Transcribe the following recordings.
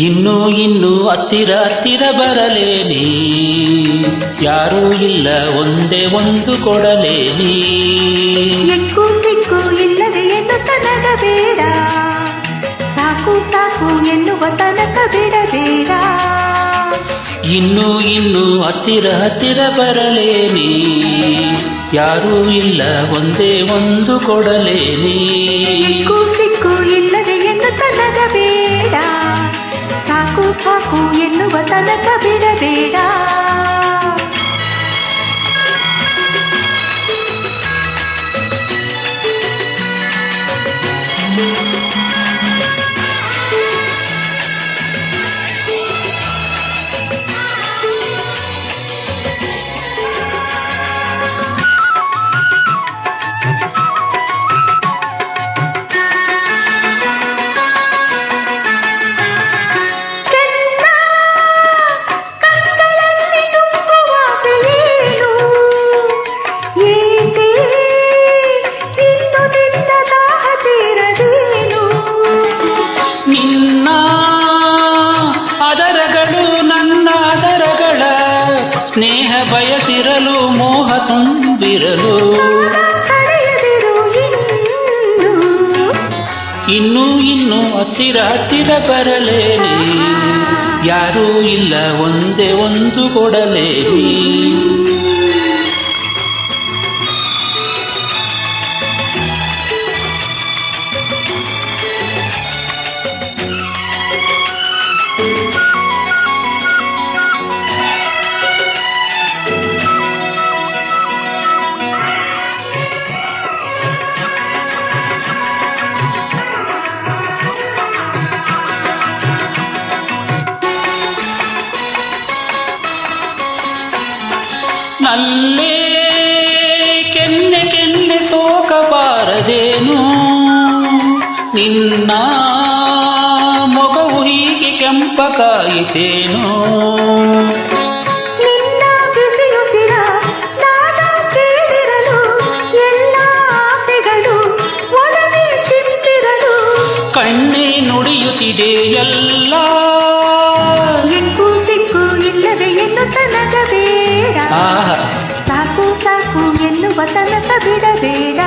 ಇನ್ನು ಇನ್ನು ಹತ್ತಿರ ಹತ್ತಿರ ಬರಲೇನಿ, ಯಾರೂ ಇಲ್ಲ ಒಂದೇ ಒಂದು ಕೊಡಲೇನಿ. ಎಕ್ಕು ಸಿಕ್ಕು ಇಲ್ಲವೇ ಎಂದು ತನಕ ಬೇಡ, ಸಾಕು ಸಾಕು ಎನ್ನುವ ತನಕ ಬಿಡಬೇಡ. ಇನ್ನು ಇನ್ನು ಹತ್ತಿರ ಹತ್ತಿರ ಬರಲೇನಿ, ಯಾರೂ ಇಲ್ಲ ಒಂದೇ ಒಂದು ಕೊಡಲೇನಿ. ಎಕ್ಕು ಸಿಕ್ಕು ಇಲ್ಲವೇ ಎಂದು ತನಕ ಬೇಡ, ಸಾಕು ಸಾಕು ಎನ್ನುವ ತನಕ ಬಿಡಬೇಡ. ಸ್ನೇಹ ಬಯಸಿರಲು ಮೋಹ ತುಂಬಿರಲು, ಇನ್ನು ಇನ್ನು ಹತ್ತಿರ ಹತ್ತಿರ ಬರಲೇನಿ, ಯಾರೂ ಇಲ್ಲ ಒಂದೇ ಒಂದು ಕೊಡಲೇನಿ. ನಲ್ಲೇ ಕೆನ್ನೆ ಕೆನ್ನೆ ಸೋಕಬಾರದೇನು, ನಿನ್ನ ಮೊಗವು ಹೀಗೆ ಕೆಂಪಕಾಯಿತೇನು. ನಿನ್ನ ಬಿಸಿಯುಸಿರ ನಾನು ಕೇಳಿರಲು, ಎಲ್ಲ ಆಸೆಗಳು ಒಡನೆ ಚಿತ್ತಿರಲು, ಕಣ್ಣೇ ನುಡಿಯುತ್ತಿದೆ ಎಲ್ಲ. ಎಕ್ಕು ಸಿಕ್ಕು ಇಲ್ಲವೇ ಎಂದು ತನಕ ಬೇಡ, ಸಾಕು ಸಾಕು ಎನ್ನುವ ತನಕ ಬಿಡಬೇಡ.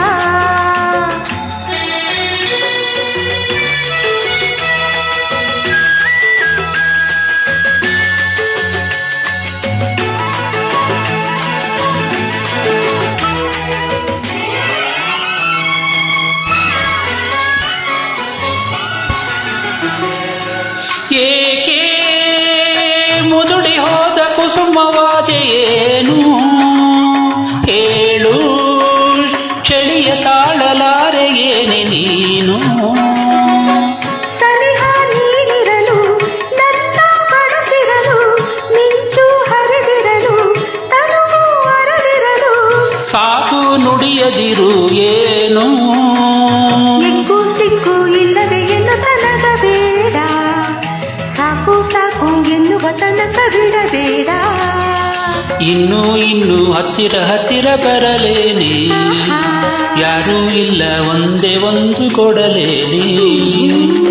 ಏಕೆ ಮುದುಡಿ ಹೋದ ಕುಸುಮವಾದೆಯೇನು, ಹೇಳು ಚಳಿಯ ತಾಳಲಾರೆ ಏನೆ ನೀನು. ಸನಿಹ ನೀನಿರಲು ನನ್ನ ಮನಸ್ಸಿರಲು, ಮಿಂಚು ಹರಿದಿರಲು ತನುವು ಅರಳಿರಲು, ಸಾಕು ನುಡಿಯದಿರು ಏನು. ಎಕ್ಕು ಸಿಕ್ಕು ಇಲ್ಲವೇ ಎಂದು ತನಕ ಬೇಡ, ಸಾಕು ಸಾಕು ಎನ್ನುವ ತನಕ ಬಿಡಬೇಡ. ಇನ್ನು ಇನ್ನು ಹತ್ತಿರ ಹತ್ತಿರ ಬರಲೇನಿ, ಯಾರೂ ಇಲ್ಲ ಒಂದೇ ಒಂದು ಕೊಡಲೇನಿ.